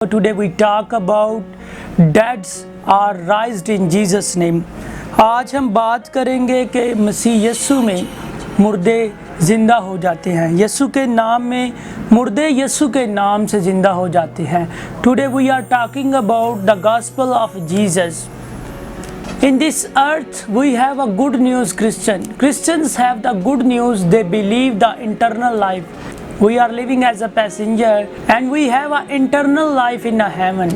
Today we talk about deads are raised in Jesus name. آج ہم بات کریں گے کہ مسیح یسوع میں مردے زندہ ہو جاتے ہیں. یسوع کے نام میں مردے یسوع کے نام سے زندہ ہو جاتے ہیں. Today we are talking about the gospel of Jesus. In this earth we have a good news Christians have the good news. They believe the eternal life. We are living as a passenger and we have an eternal life in heaven.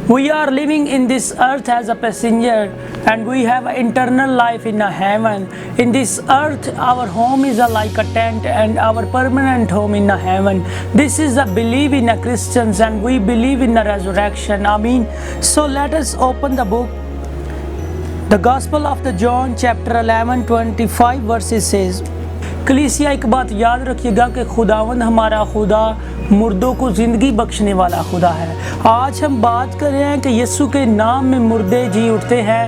We are living in this earth as a passenger and we have an eternal life in heaven. In this earth our home is like a tent and our permanent home in heaven. This is a belief in Christians and we believe in the resurrection. Amen. So let us open the book. The Gospel of the John chapter 11 25 verses says, کلیسیا ایک بات یاد رکھیے گا کہ خداوند ہمارا خدا مردوں کو زندگی بخشنے والا خدا ہے. آج ہم بات کر رہے ہیں کہ یسوع کے نام میں مردے جی اٹھتے ہیں.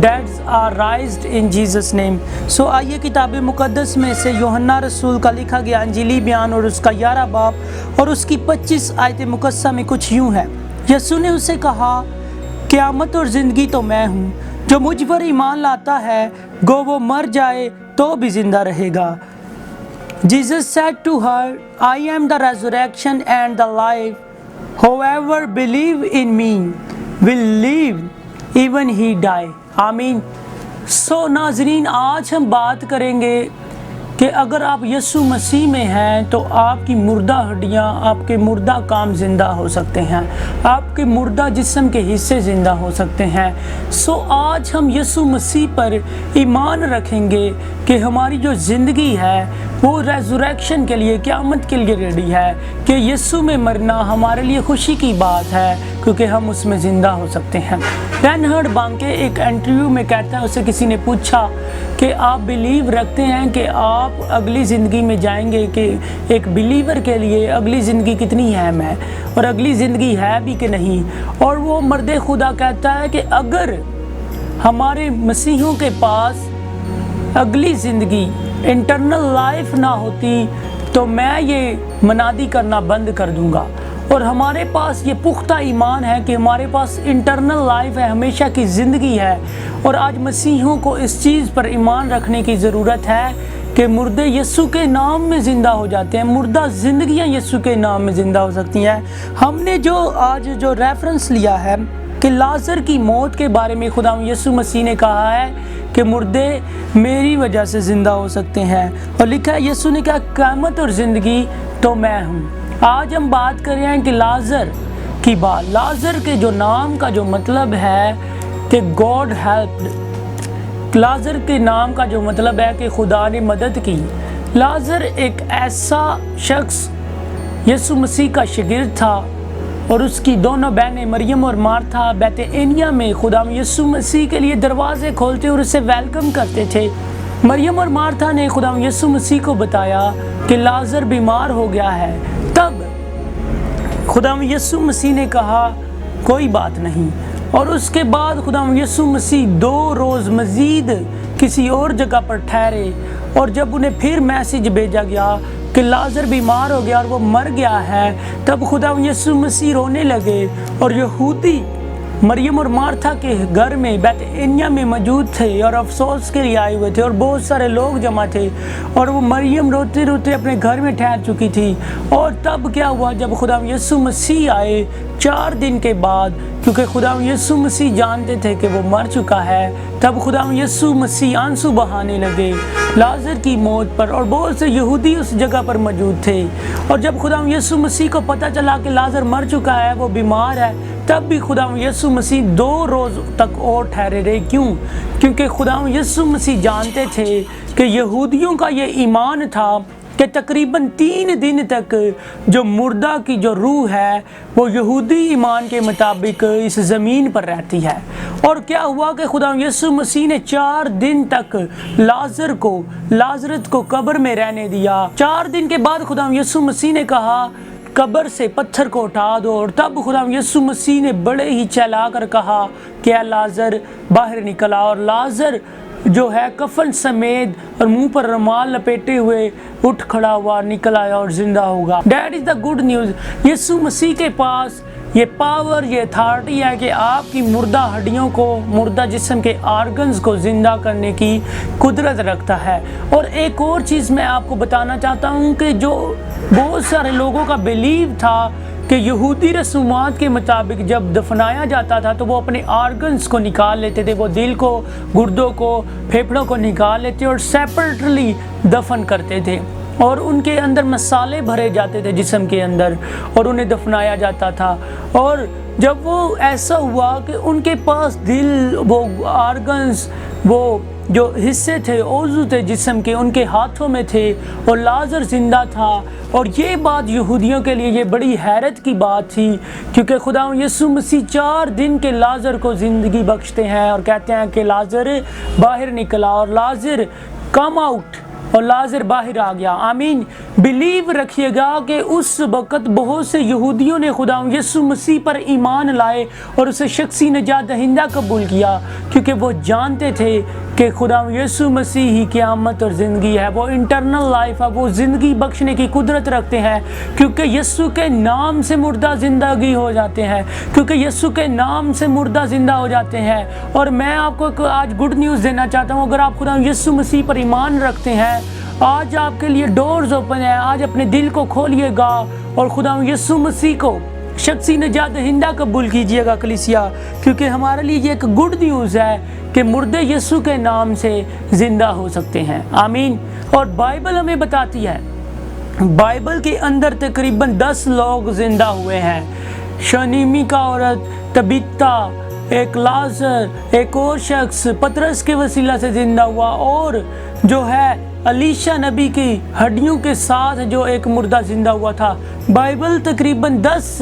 Deads are raised in Jesus name. So آئیے کتاب مقدس میں سے یوحنا رسول کا لکھا گیا انجیلی بیان اور اس کا 11 باب اور اس کی 25 آیت مقدسہ میں کچھ یوں ہے. یسوع نے اسے کہا، قیامت اور زندگی تو میں ہوں. جو مجھ پر ایمان لاتا ہے گو وہ مر جائے تو بھی زندہ رہے گا. Jesus said to her, I am the resurrection and the life. Whoever believe in me will live even he die. Amen. So ناظرین، آج ہم بات کریں گے کہ اگر آپ یسوع مسیح میں ہیں تو آپ کی مردہ ہڈیاں، آپ کے مردہ کام زندہ ہو سکتے ہیں، آپ کے مردہ جسم کے حصے زندہ ہو سکتے ہیں. آج ہم یسوع مسیح پر ایمان رکھیں گے کہ ہماری جو زندگی ہے وہ ریزوریکشن کے لیے، قیامت کے لیے ریڈی ہے، کہ یسوع میں مرنا ہمارے لیے خوشی کی بات ہے کیونکہ ہم اس میں زندہ ہو سکتے ہیں. رینہرڈ بانکے ایک انٹرویو میں کہتا ہے، اسے کسی نے پوچھا کہ آپ بلیو رکھتے ہیں کہ آپ اگلی زندگی میں جائیں گے، کہ ایک بلیور کے لیے اگلی زندگی کتنی اہم ہے اور اگلی زندگی ہے بھی کہ نہیں. اور وہ مرد خدا کہتا ہے کہ اگر ہمارے مسیحیوں کے پاس اگلی زندگی انٹرنل لائف نہ ہوتی تو میں یہ منادی کرنا بند کر دوں گا. اور ہمارے پاس یہ پختہ ایمان ہے کہ ہمارے پاس انٹرنل لائف ہے، ہمیشہ کی زندگی ہے. اور آج مسیحیوں کو اس چیز پر ایمان رکھنے کی ضرورت ہے کہ مردے یسوع کے نام میں زندہ ہو جاتے ہیں، مردہ زندگیاں یسوع کے نام میں زندہ ہو سکتی ہیں. ہم نے آج جو ریفرنس لیا ہے کہ لازر کی موت کے بارے میں خدا یسوع مسیح نے کہا ہے کہ مردے میری وجہ سے زندہ ہو سکتے ہیں، اور لکھا ہے یسوع نے کہا قیامت اور زندگی تو میں ہوں. آج ہم بات کر رہے ہیں کہ لازر کی بات. لازر کے جو نام کا جو مطلب ہے کہ گاڈ ہیلپڈ. لازر کے نام کا جو مطلب ہے کہ خدا نے مدد کی. لازر ایک ایسا شخص یسوع مسیح کا شاگرد تھا اور اس کی دونوں بہنیں مریم اور مارتھا بیت عنیہ میں خدا یسوع مسیح کے لیے دروازے کھولتے اور اسے ویلکم کرتے تھے. مریم اور مارتھا نے خدا یسوع مسیح کو بتایا کہ لازر بیمار ہو گیا ہے. تب خدا یسوع مسیح نے کہا کوئی بات نہیں، اور اس کے بعد خدا یسوع مسیح 2 روز مزید کسی اور جگہ پر ٹھہرے، اور جب انہیں پھر میسج بھیجا گیا کہ لازر بیمار ہو گیا اور وہ مر گیا ہے، تب خدا یسوع مسیح رونے لگے. اور یہودی مریم اور مارتھا کے گھر میں بیت عنیہ میں موجود تھے اور افسوس کے لیے آئے ہوئے تھے، اور بہت سارے لوگ جمع تھے، اور وہ مریم روتے روتے اپنے گھر میں ٹھہر چکی تھی. اور تب کیا ہوا، جب خدا یسوع مسیح آئے 4 دن کے بعد، کیونکہ خدا یسوع مسیح جانتے تھے کہ وہ مر چکا ہے، تب خدا یسوع مسیح آنسو بہانے لگے لازر کی موت پر، اور بہت سے یہودی اس جگہ پر موجود تھے. اور جب خدا یسوع مسیح کو پتہ چلا کہ لازر مر چکا ہے، وہ بیمار ہے، تب بھی خدا یسوع مسیح 2 روز تک اور ٹھہرے رہے. کیوں؟ کیونکہ خدا یسوع مسیح جانتے تھے کہ یہودیوں کا یہ ایمان تھا کہ تقریباً 3 دن تک جو مردہ کی جو روح ہے وہ یہودی ایمان کے مطابق اس زمین پر رہتی ہے. اور کیا ہوا کہ خدا یسوع مسیح نے 4 دن تک لازرت کو قبر میں رہنے دیا. 4 دن کے بعد خدا یسوع مسیح نے کہا قبر سے پتھر کو اٹھا دو، اور تب خدا یسوع مسیح نے بڑے ہی چلا کر کہا کہ اے لازر باہر نکلا. اور لازر جو ہے کفن سمیت اور منہ پر رومال لپیٹے ہوئے اٹھ کھڑا ہوا، نکل آیا اور زندہ ہوگا. That is the good news. یسوع مسیح کے پاس یہ پاور، یہ اتھارٹی ہے کہ آپ کی مردہ ہڈیوں کو، مردہ جسم کے آرگنز کو زندہ کرنے کی قدرت رکھتا ہے۔ اور ایک اور چیز میں آپ کو بتانا چاہتا ہوں کہ جو بہت سارے لوگوں کا بیلیو تھا کہ یہودی رسومات کے مطابق جب دفنایا جاتا تھا تو وہ اپنے آرگنز کو نکال لیتے تھے، وہ دل کو، گردوں کو، پھیپھڑوں کو نکال لیتے اور سیپریٹلی دفن کرتے تھے، اور ان کے اندر مسالے بھرے جاتے تھے جسم کے اندر اور انہیں دفنایا جاتا تھا۔ اور جب وہ ایسا ہوا کہ ان کے پاس دل، وہ آرگنز، وہ جو حصے تھے، عضو تھے جسم کے، ان کے ہاتھوں میں تھے اور لازر زندہ تھا۔ اور یہ بات یہودیوں کے لیے یہ بڑی حیرت کی بات تھی، کیونکہ خدا یسوع مسیح 4 دن کے لازر کو زندگی بخشتے ہیں اور کہتے ہیں کہ لازر باہر نکلا اور لازر کم آؤٹ، اور لازر باہر آ گیا۔ آمین۔ بلیو رکھیے گا کہ اس وقت بہت سے یہودیوں نے خدا یسوع مسیح پر ایمان لائے اور اسے شخصی نجات دہندہ قبول کیا، کیونکہ وہ جانتے تھے کہ خدا یسوع مسیح ہی قیامت اور زندگی ہے، وہ انٹرنل لائف ہے، وہ زندگی بخشنے کی قدرت رکھتے ہیں، کیونکہ یسوع کے نام سے مردہ زندگی ہو جاتے ہیں، کیونکہ یسوع کے نام سے مردہ زندہ ہو جاتے ہیں۔ اور میں آپ کو آج گڈ نیوز دینا چاہتا ہوں، اگر آپ خدا یسوع مسیح پر ایمان رکھتے ہیں، آج آپ کے لیے ڈورز اوپن ہیں۔ آج اپنے دل کو کھولیے گا اور خدا یسوع مسیح کو شخصی نجات دہندہ قبول کیجیے گا کلیسیا، کیونکہ ہمارے لیے یہ ایک گڈ نیوز ہے کہ مردے یسوع کے نام سے زندہ ہو سکتے ہیں۔ آمین۔ اور بائبل ہمیں بتاتی ہے، بائبل کے اندر تقریباً 10 لوگ زندہ ہوئے ہیں۔ شونیمی کا عورت، تبیتا، ایک لازر، ایک اور شخص پطرس کے وسیلہ سے زندہ ہوا، اور جو ہے علیشا نبی کی ہڈیوں کے ساتھ جو ایک مردہ زندہ ہوا تھا۔ بائبل تقریباً 10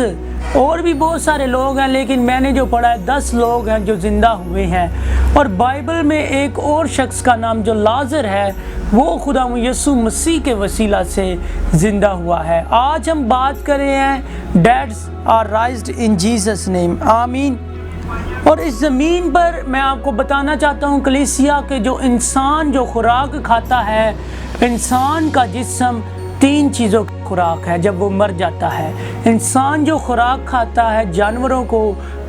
اور بھی بہت سارے لوگ ہیں، لیکن میں نے جو پڑھا ہے 10 لوگ ہیں جو زندہ ہوئے ہیں۔ اور بائبل میں ایک اور شخص کا نام جو لازر ہے، وہ خدا یسوع مسیح کے وسیلہ سے زندہ ہوا ہے۔ آج ہم بات کر رہے ہیں ڈیڈز آر رائزڈ ان جیسس نیم۔ آمین۔ اور اس زمین پر میں آپ کو بتانا چاہتا ہوں کلیسیا کہ جو انسان جو خوراک کھاتا ہے، انسان کا جسم 3 چیزوں کی خوراک ہے جب وہ مر جاتا ہے۔ انسان جو خوراک کھاتا ہے جانوروں کو،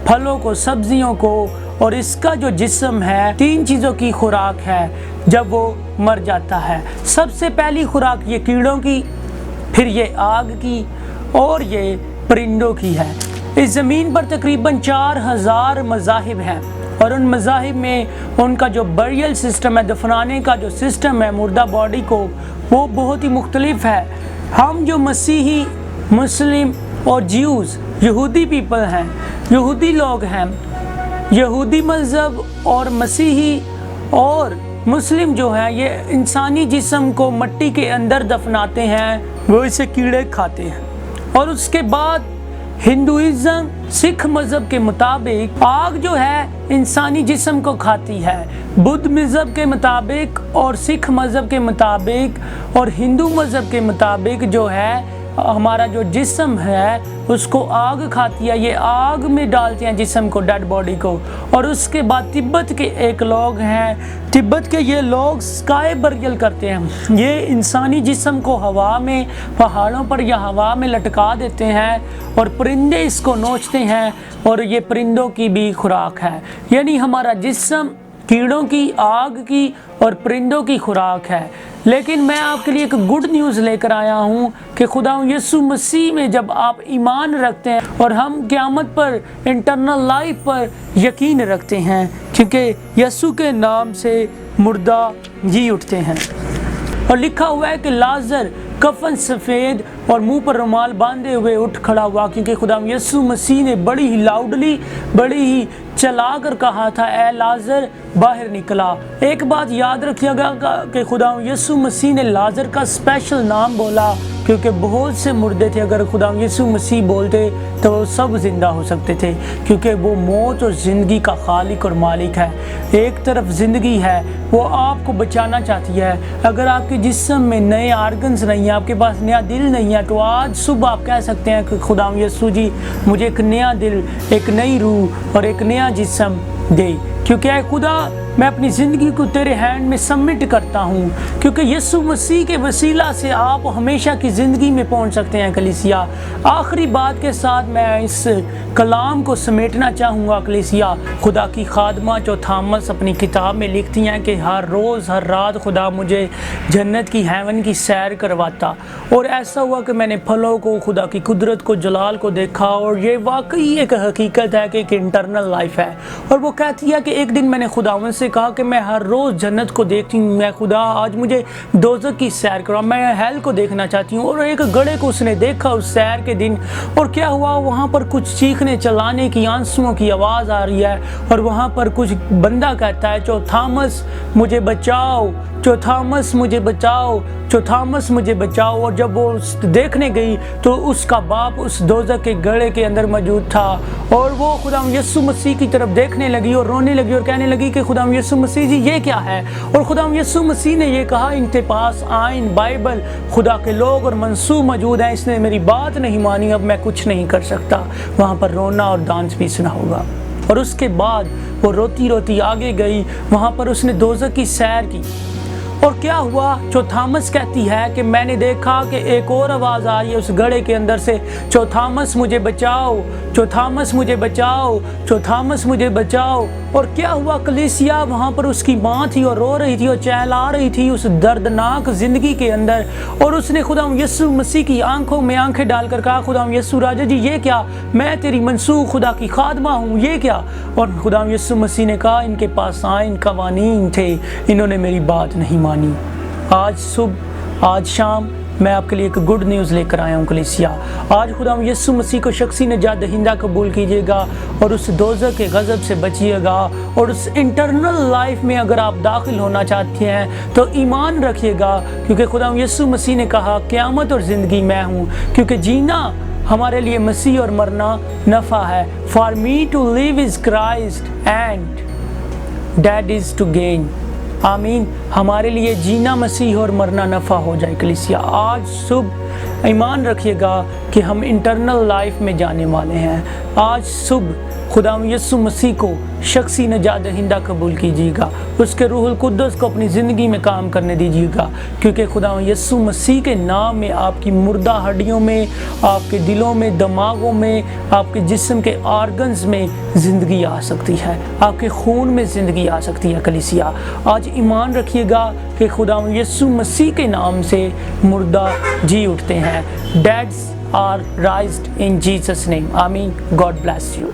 پھلوں کو، سبزیوں کو، اور اس کا جو جسم ہے 3 چیزوں کی خوراک ہے جب وہ مر جاتا ہے۔ سب سے پہلی خوراک یہ کیڑوں کی، پھر یہ آگ کی، اور یہ پرندوں کی ہے۔ اس زمین پر تقریباً 4000 مذاہب ہیں، اور ان مذاہب میں ان کا جو بریل سسٹم ہے، دفنانے کا جو سسٹم ہے مردہ باڈی کو، وہ بہت ہی مختلف ہے۔ ہم جو مسیحی، مسلم اور جیوز، یہودی پیپل ہیں، یہودی لوگ ہیں، یہودی مذہب اور مسیحی اور مسلم جو ہیں، یہ انسانی جسم کو مٹی کے اندر دفناتے ہیں، وہ اسے کیڑے کھاتے ہیں۔ اور اس کے بعد ہندوازم، سکھ مذہب کے مطابق آگ جو ہے انسانی جسم کو کھاتی ہے۔ بدھ مذہب کے مطابق اور سکھ مذہب کے مطابق اور ہندو مذہب کے مطابق جو ہے ہمارا جو جسم ہے اس کو آگ کھاتی ہے، یہ آگ میں ڈالتے ہیں جسم کو، ڈیڈ باڈی کو۔ اور اس کے بعد تبت کے ایک لوگ ہیں، تبت کے یہ لوگ سکائی بریل کرتے ہیں، یہ انسانی جسم کو ہوا میں، پہاڑوں پر یا ہوا میں لٹکا دیتے ہیں اور پرندے اس کو نوچتے ہیں، اور یہ پرندوں کی بھی خوراک ہے۔ یعنی ہمارا جسم کیڑوں کی، آگ کی اور پرندوں کی خوراک ہے۔ لیکن میں آپ کے لیے ایک گڈ نیوز لے کر آیا ہوں کہ خدا یسوع مسیح میں جب آپ ایمان رکھتے ہیں اور ہم قیامت پر، انٹرنل لائف پر یقین رکھتے ہیں، کیونکہ یسوع کے نام سے مردہ جی اٹھتے ہیں۔ اور لکھا ہوا ہے کہ لازر کفن سفید اور منہ پر رومال باندھے ہوئے اٹھ کھڑا ہوا، کیونکہ خدا یسوع مسیح نے بڑی ہی لاؤڈلی، بڑی ہی چلا کر کہا تھا، اے لازر باہر نکلا۔ ایک بات یاد رکھیے گا کہ خدا یسوع مسیح نے لازر کا اسپیشل نام بولا، کیونکہ بہت سے مردے تھے، اگر خدا یسوع مسیح بولتے تو وہ سب زندہ ہو سکتے تھے، کیونکہ وہ موت اور زندگی کا خالق اور مالک ہے۔ ایک طرف زندگی ہے، وہ آپ کو بچانا چاہتی ہے۔ اگر آپ کے جسم میں نئے آرگنز نہیں ہیں، آپ کے پاس نیا دل نہیں ہے، تو آج صبح آپ کہہ سکتے ہیں کہ خدا یسوع جی مجھے ایک نیا دل، ایک نئی روح اور ایک نیا جسم دے، کیونکہ اے خدا میں اپنی زندگی کو تیرے ہینڈ میں سبمٹ کرتا ہوں، کیونکہ یسوع مسیح کے وسیلہ سے آپ ہمیشہ کی زندگی میں پہنچ سکتے ہیں کلیسیا۔ آخری بات کے ساتھ میں اس کلام کو سمیٹنا چاہوں گا کلیسیا۔ خدا کی خادمہ جو تھامس اپنی کتاب میں لکھتی ہیں کہ ہر روز ہر رات خدا مجھے جنت کی ہیون کی سیر کرواتا، اور ایسا ہوا کہ میں نے پھلوں کو، خدا کی قدرت کو، جلال کو دیکھا، اور یہ واقعی ایک حقیقت ہے کہ ایک انٹرنل لائف ہے۔ اور وہ کہتی ہے کہ ایک دن میں نے خداوند سے کہا کہ میں ہر روز جنت کو دیکھتی ہوں، میں خدا آج مجھے دوزخ کی سیر کرا، میں ہیل کو دیکھنا چاہتی ہوں۔ اور ایک گڑھے کو اس نے دیکھا اس سیر کے دن، اور کیا ہوا، وہاں پر کچھ چیخنے چلانے کی، آنسوؤں کی آواز آ رہی ہے، اور وہاں پر کچھ بندہ کہتا ہے جو تھامس مجھے بچاؤ، جو تھامس مجھے بچاؤ، جو تھامس مجھے بچاؤ۔ اور جب وہ دیکھنے گئی تو اس کا باپ اس دوزخ کے گڑھے کے اندر موجود تھا، اور وہ خداوند یسوع مسیح کی طرف دیکھنے لگی اور رونے لگی اور کہنے لگی کہ خداوند یسوع مسیح جی یہ کیا ہے؟ اور خداوند یسوع مسیح نے یہ کہا، ان کے پاس آئین، بائبل، خدا کے لوگ اور منصوب موجود ہیں، اس نے میری بات نہیں مانی، اب میں کچھ نہیں کر سکتا۔ وہاں پر رونا اور ڈانس پیسنا ہوگا۔ اور اس کے بعد وہ روتی روتی آگے گئی، وہاں پر اس نے دوزخ کی سیر کی۔ اور کیا ہوا، جو تھامس کہتی ہے کہ میں نے دیکھا کہ ایک اور آواز آ رہی ہے اس گڑھے کے اندر سے، جو تھامس مجھے بچاؤ، جو تھامس مجھے بچاؤ، جو تھامس مجھے بچاؤ۔ اور کیا ہوا کلیسیا، وہاں پر اس کی ماں تھی اور رو رہی تھی اور چہلا رہی تھی اس دردناک زندگی کے اندر، اور اس نے خداوند یسوع مسیح کی آنکھوں میں آنکھیں ڈال کر کہا، خداوند یسوع راجا جی یہ کیا، میں تیری منسوخ خدا کی خادمہ ہوں، یہ کیا؟ اور خداوند یسوع مسیح نے کہا، ان کے پاس آئین، قوانین تھے، انہوں نے میری بات نہیں مانی۔ آج صبح، آج شام میں آپ کے لیے ایک گڈ نیوز لے کر آیا ہوں کلیسیا۔ آج خداوند یسوع مسیح کو شخصی نجات دہندہ قبول کیجیے گا اور اس دوزخ کے غضب سے بچیے گا، اور اس انٹرنل لائف میں اگر آپ داخل ہونا چاہتے ہیں تو ایمان رکھیے گا، کیونکہ خداوند یسوع مسیح نے کہا قیامت اور زندگی میں ہوں، کیونکہ جینا ہمارے لیے مسیح اور مرنا نفع ہے۔ For me to live is Christ and that is to gain۔ آمین۔ ہمارے لیے جینا مسیح اور مرنا نفع ہو جائے کلیسیا۔ آج صبح ایمان رکھیے گا کہ ہم انٹرنل لائف میں جانے والے ہیں۔ آج صبح خداوند یسوع مسیح کو شخصی نجات دہندہ قبول کیجیے گا، اس کے روح القدس کو اپنی زندگی میں کام کرنے دیجیے گا، کیونکہ خداوند یسوع مسیح کے نام میں آپ کی مردہ ہڈیوں میں، آپ کے دلوں میں، دماغوں میں، آپ کے جسم کے آرگنز میں زندگی آ سکتی ہے، آپ کے خون میں زندگی آ سکتی ہے کلیسیا۔ آج ایمان رکھیے گا کہ خداوند یسوع مسیح کے نام سے مردہ جی اٹھتے ہیں۔ Deads are raised in Jesus' name. Amen. God bless you.